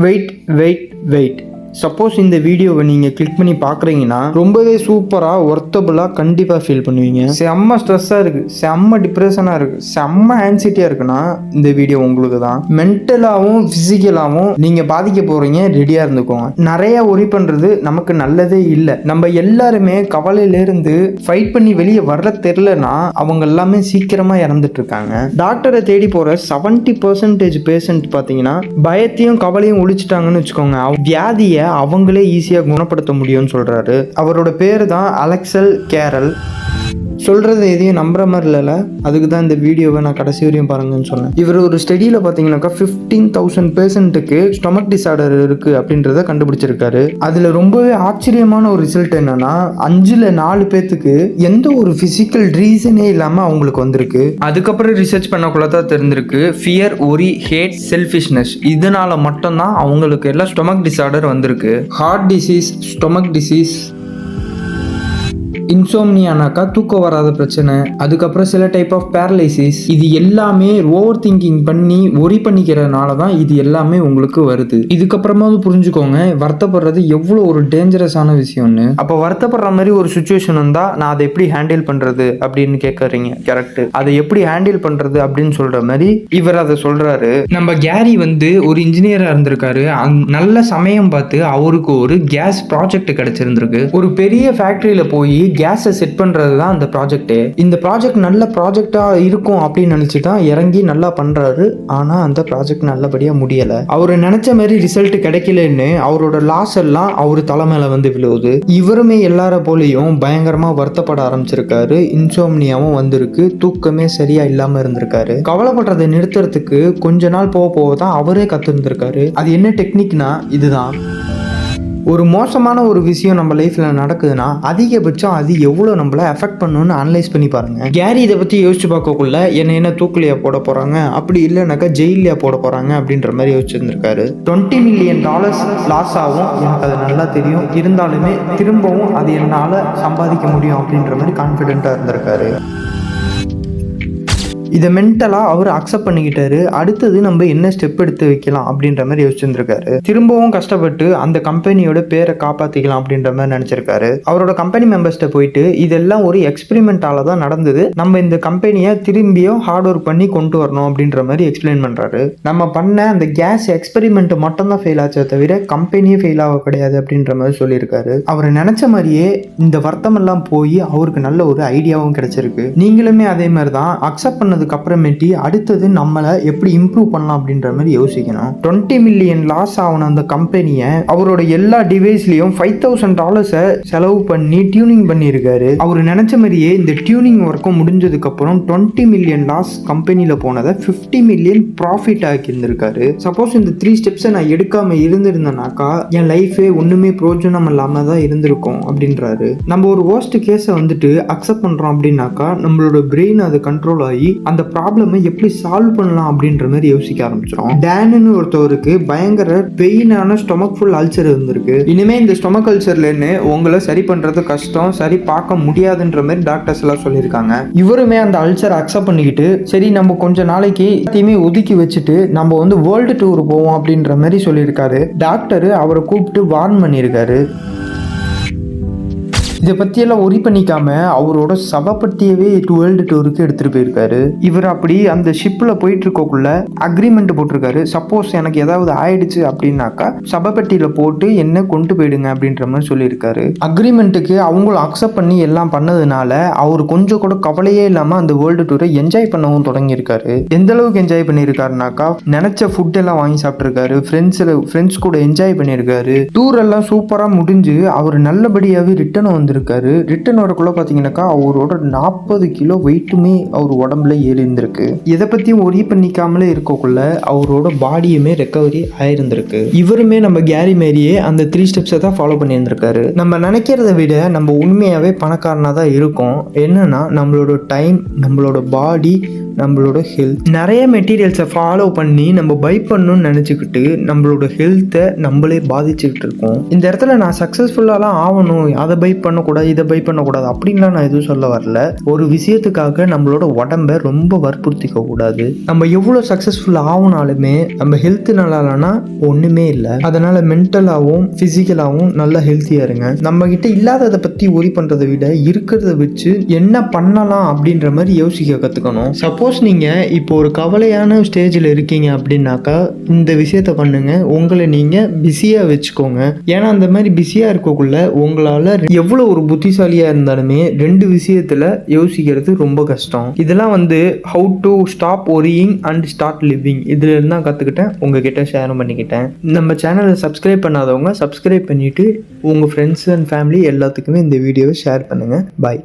Wait. Suppose இந்த வீடியோவை நீங்கள் கிளிக் பண்ணி பார்க்குறீங்கன்னா ரொம்பவே சூப்பராக ஒர்த்தபுளாக கண்டிப்பாக ஃபீல் பண்ணுவீங்க. செம்ம ஸ்ட்ரெஸ்ஸாக இருக்குது, செம்ம டிப்ரெஷனாக இருக்குது, செம்ம ஆன்சைட்டியாக இருக்குன்னா இந்த வீடியோ உங்களுக்கு தான். மென்டலாகவும் ஃபிசிக்கலாகவும் நீங்கள் பாதிக்க போகிறீங்க, ரெடியாக இருந்துக்கோங்க. நிறைய ஒரி பண்ணுறது நமக்கு நல்லதே இல்லை. நம்ம எல்லாருமே கவலையிலேருந்து ஃபைட் பண்ணி வெளியே வர்ற தெரிலனா அவங்க எல்லாமே சீக்கிரமாக இறந்துட்டு இருக்காங்க. டாக்டரை தேடி போகிற 70% பேஷண்ட் பார்த்தீங்கன்னா பயத்தையும் கவலையும் ஒழிச்சிட்டாங்கன்னு வச்சுக்கோங்க. வியாதியை அவங்களே ஈஸியாக குணப்படுத்த முடியும்னு சொல்றாரு. அவரோட பேரு தான் அலெக்சல் கேரல். சொல்கிறது எதையும் நம்புற மாதிரி இல்லைல்ல, அதுக்கு தான் இந்த வீடியோவை நான் கடைசி வரையும் பாருங்கன்னு சொன்னேன். இவர் ஒரு ஸ்டடியில் பார்த்தீங்கன்னாக்கா 15,000 பேஷண்ட்டுக்கு ஸ்டொமக் டிசார்டர் இருக்குது அப்படின்றத கண்டுபிடிச்சிருக்காரு. அதில் ரொம்பவே ஆச்சரியமான ஒரு ரிசல்ட் என்னன்னா 5ல் 4 பேத்துக்கு எந்த ஒரு ஃபிசிக்கல் ரீசனே இல்லாமல் அவங்களுக்கு வந்திருக்கு. அதுக்கப்புறம் ரிசர்ச் பண்ணக்குள்ள தான் தெரிஞ்சிருக்கு ஃபியர், ஒரி, ஹேட், செல்ஃபிஷ்னஸ் இதனால மட்டும்தான் அவங்களுக்கு எல்லாம் ஸ்டொமக் டிசார்டர் வந்திருக்கு. ஹார்ட் டிசீஸ், ஸ்டொமக் டிசீஸ், இன்சோம்னியானாக்கா தூக்கம் வராத பிரச்சனை, அதுக்கப்புறம் சில டைப் ஆஃப் பேரலைசிஸ், இது எல்லாமே ஓவர் திங்கிங் பண்ணி ஒரி பண்ணிக்கிறதுனால தான் இது எல்லாமே உங்களுக்கு வருது. இதுக்கப்புறமாவது புரிஞ்சுக்கோங்க வருத்தப்படுறது எவ்வளோ ஒரு டேஞ்சரஸான விஷயம்னு. அப்போ வருத்தப்படுற மாதிரி ஒரு சுச்சுவேஷன் வந்தால் நான் அதை எப்படி ஹேண்டில் பண்ணுறது அப்படின்னு கேட்குறீங்க. கரெக்ட், அதை எப்படி ஹேண்டில் பண்ணுறது அப்படின்னு சொல்கிற மாதிரி இவர் அதை சொல்கிறாரு. நம்ம கேரி ஒரு இன்ஜினியராக இருந்திருக்காரு. நல்ல சமயம் பார்த்து அவருக்கு ஒரு கேஸ் ப்ராஜெக்ட் கிடைச்சிருந்திருக்கு. ஒரு பெரிய ஃபேக்ட்ரியில் போய் கேஸை செட் பண்றது தான் அந்த ப்ராஜெக்ட். இந்த ப்ராஜெக்ட் நல்ல ப்ராஜெக்டா இருக்கும் அப்படின்னு நினைச்சு தான் இறங்கி நல்லா பண்றாரு. ஆனா அந்த ப்ராஜெக்ட் நல்லபடியா முடியல. அவரு நினைச்ச மாதிரி ரிசல்ட் கிடைக்கலன்னு அவரோட லாஸ் எல்லாம் அவரு தலைமையில விழுவுது. இவருமே எல்லார போலையும் பயங்கரமா வருத்தப்பட ஆரம்பிச்சிருக்காரு. இன்சோம்னியாவும் வந்திருக்கு. தூக்கமே சரியா இல்லாம இருந்திருக்காரு. கவலைப்படுறதை நிறுத்துறதுக்கு கொஞ்ச நாள் போக தான் அவரே கத்துருந்திருக்காரு. அது என்ன டெக்னிக்னா இதுதான். ஒரு மோசமான ஒரு விஷயம் நம்ம லைஃப்ல நடக்குதுன்னா அதிகபட்சம் அது எவ்வளவு நம்மளை எஃபெக்ட் பண்ணுன்னு அனலைஸ் பண்ணி பாருங்க. கேரி இதை பத்தி யோசிச்சு பார்க்கக்குள்ள என்ன தூக்குலையா போட போறாங்க, அப்படி இல்லைனாக்கா ஜெயிலியா போட போறாங்க அப்படின்ற மாதிரி யோசிச்சிருந்திருக்காரு. $20 மில்லியன் லாஸ் ஆகும், எனக்கு அது நல்லா தெரியும். இருந்தாலுமே திரும்பவும் அது என்னால சம்பாதிக்க முடியும் அப்படின்ற மாதிரி கான்ஃபிடென்ட்டா இருந்திருக்காரு. இதை மென்டலாக அவர் அக்செப்ட் பண்ணிக்கிட்டாரு. அடுத்தது நம்ம என்ன ஸ்டெப் எடுத்து வைக்கலாம் அப்படின்ற மாதிரி யோசிச்சிருந்திருக்காரு. திரும்பவும் கஷ்டப்பட்டு அந்த கம்பெனியோட பேரை காப்பாற்றிக்கலாம் அப்படின்ற மாதிரி நினச்சிருக்காரு. அவரோட கம்பெனி மெம்பர்ஸ்கிட்ட போயிட்டு இதெல்லாம் ஒரு எக்ஸ்பெரிமெண்டால தான் நடந்தது, நம்ம இந்த கம்பெனியை திரும்பியும் ஹார்ட் ஒர்க் பண்ணி கொண்டு வரணும் அப்படின்ற மாதிரி எக்ஸ்பிளைன் பண்ணுறாரு. நம்ம பண்ண அந்த கேஸ் எக்ஸ்பெரிமெண்ட் மட்டும் தான் ஃபெயில் ஆச்சே தவிர கம்பெனியே ஃபெயில் ஆக கிடையாது அப்படின்ற மாதிரி சொல்லியிருக்காரு. அவர் நினச்ச மாதிரியே இந்த வருத்தம் எல்லாம் போய் அவருக்கு நல்ல ஒரு ஐடியாவும் கிடைச்சிருக்கு. நீங்களுமே அதே மாதிரி தான் அக்செப்ட் பண்ணது அப்புறமேட்டி அடுத்தது நம்மளை எப்படி இம்ப்ரூவ் பண்ணலாம் அப்படின்ற மாதிரி யோசிக்கணும். $20 மில்லியன் லாஸ் ஆன அந்த கம்பெனியை அவரோட எல்லா டிவைஸ்லயும் $5,000 செலவு பண்ணி டியூனிங் பண்ணியிருக்காரு. அவர் நினைச்ச மாதிரியே இந்த டியூனிங் ஒர்க்கும் முடிஞ்சதுக்கு அப்புறம் $20 மில்லியன் லாஸ் கம்பெனியில போனதை $50 மில்லியன் ப்ராஃபிட் ஆக்கி இருந்திருக்காரு. சப்போஸ் இந்த 3 ஸ்டெப்ஸை நான் எடுக்காம இருந்திருந்தேனாக்கா என் லைஃபே ஒண்ணுமே பிரோஜனம் இல்லாம தான் இருந்திருக்கும் அப்படின்றாரு. நம்ம ஒரு worst கேஸை அக்செப்ட் பண்றோம் அப்படின்னாக்கா நம்மளோட பிரெயின் அது கண்ட்ரோல் ஆகி அந்த ப்ராப்ளமை எப்படி சால்வ் பண்ணலாம் அப்படின்ற மாதிரி யோசிக்க ஆரம்பிச்சிடும். டேன்னு ஒருத்தவருக்கு பயங்கர பெயினான ஸ்டொமக் ஃபுல் அல்சர் இருந்திருக்கு. இனிமே இந்த ஸ்டொமக் அல்சர்லன்னு உங்களை சரி பண்றது கஷ்டம், சரி பார்க்க முடியாதுன்ற மாதிரி டாக்டர்ஸ் எல்லாம் சொல்லியிருக்காங்க. இவருமே அந்த அல்சர் அக்செப்ட் பண்ணிக்கிட்டு சரி நம்ம கொஞ்ச நாளைக்கு எல்லாத்தையுமே ஒதுக்கி வச்சுட்டு நம்ம வேர்ல்டு டூர் போவோம் அப்படின்ற மாதிரி சொல்லியிருக்காரு. டாக்டர் அவரை கூப்பிட்டு வார்ன் பண்ணியிருக்காரு. இதை பற்றியெல்லாம் ஒரி பண்ணிக்காம அவரோட சபப்பட்டியவே வேர்ல்டு டூருக்கு எடுத்துகிட்டு போயிருக்காரு. இவர் அப்படி அந்த ஷிப்பில் போயிட்டு இருக்கக்குள்ள அக்ரிமெண்ட் போட்டிருக்காரு. சப்போஸ் எனக்கு ஏதாவது ஆயிடுச்சு அப்படின்னாக்கா சபப்பட்டியில் போட்டு என்ன கொண்டு போயிடுங்க அப்படின்ற மாதிரி சொல்லியிருக்காரு. அக்ரிமெண்ட்டுக்கு அவங்களும் அக்செப்ட் பண்ணி எல்லாம் பண்ணதுனால அவர் கொஞ்சம் கூட கவலையே இல்லாமல் அந்த வேர்ல்டு டூரை என்ஜாய் பண்ணவும் தொடங்கியிருக்காரு. எந்த அளவுக்கு என்ஜாய் பண்ணியிருக்காருனாக்கா நினச்ச ஃபுட் எல்லாம் வாங்கி சாப்பிட்ருக்காரு. ஃப்ரெண்ட்ஸ் கூட என்ஜாய் பண்ணியிருக்காரு. டூர் எல்லாம் சூப்பராக முடிஞ்சு அவர் நல்லபடியாகவே ரிட்டர்ன் ரிட்டர்ன் வரக்குள்ள பார்த்தீங்கன்னாக்கா அவரோட 40 கிலோ வெயிட்டுமே அவர் உடம்புல ஏறி இருந்திருக்கு. எதை பற்றியும் ஒரி பண்ணிக்காமலே இருக்கக்குள்ள அவரோட பாடியுமே ரெக்கவரி ஆயிருந்திருக்கு. இவருமே நம்ம கேரி மாரியே அந்த 3 ஸ்டெப்ஸை தான் ஃபாலோ பண்ணியிருந்திருக்காரு. நம்ம நினைக்கிறத விட நம்ம உண்மையாகவே பணக்காரனாக தான் இருக்கோம். என்னன்னா நம்மளோட டைம், நம்மளோட பாடி, நம்மளோட ஹெல்த். நிறைய மெட்டீரியல்ஸை ஃபாலோ பண்ணி நம்ம பை பண்ணணும்னு நினச்சிக்கிட்டு நம்மளோட ஹெல்த்தை நம்மளே பாதிச்சுக்கிட்டு இருக்கோம். இந்த இடத்துல நான் சக்ஸஸ்ஃபுல்லாலாம் ஆகணும், அதை பை பண்ணக்கூடாது, இதை பை பண்ணக்கூடாது அப்படின்லாம் நான் எதுவும் சொல்ல வரல. ஒரு விஷயத்துக்காக நம்மளோட உடம்பை ரொம்ப வற்புறுத்திக்க கூடாது. நம்ம எவ்வளோ சக்ஸஸ்ஃபுல் ஆகுனாலுமே நம்ம ஹெல்த் நல்லா இல்லைன்னா ஒன்றுமே இல்லை. அதனால மென்டலாகவும் ஃபிசிக்கலாகவும் நல்லா ஹெல்த்தியாக இருங்க. நம்ம கிட்ட இல்லாததை பற்றி ஒரி பண்ணுறதை விட இருக்கிறத வச்சு என்ன பண்ணலாம் அப்படின்ற மாதிரி யோசிக்க கற்றுக்கணும். சப்போஸ் நீங்கள் இப்போ ஒரு கவலையான ஸ்டேஜில் இருக்கீங்க அப்படின்னாக்கா இந்த விஷயத்த பண்ணுங்க. உங்களை நீங்கள் பிஸியாக வச்சுக்கோங்க. ஏன்னா அந்த மாதிரி பிஸியாக இருக்கக்குள்ள உங்களால் எவ்வளோ ஒரு புத்திசாலியாக இருந்தாலுமே 2 விஷயத்தில் யோசிக்கிறது ரொம்ப கஷ்டம். இதெல்லாம் how to stop worrying and start living இதுல இருந்து தான் கற்றுக்கிட்டேன், உங்ககிட்ட ஷேர் பண்ணிக்கிட்டேன். நம்ம சேனலை சப்ஸ்கிரைப் பண்ணாதவங்க சப்ஸ்கிரைப் பண்ணிவிட்டு உங்கள் ஃப்ரெண்ட்ஸ் அண்ட் ஃபேமிலி எல்லாத்துக்குமே இந்த வீடியோவை ஷேர் பண்ணுங்கள். பாய்.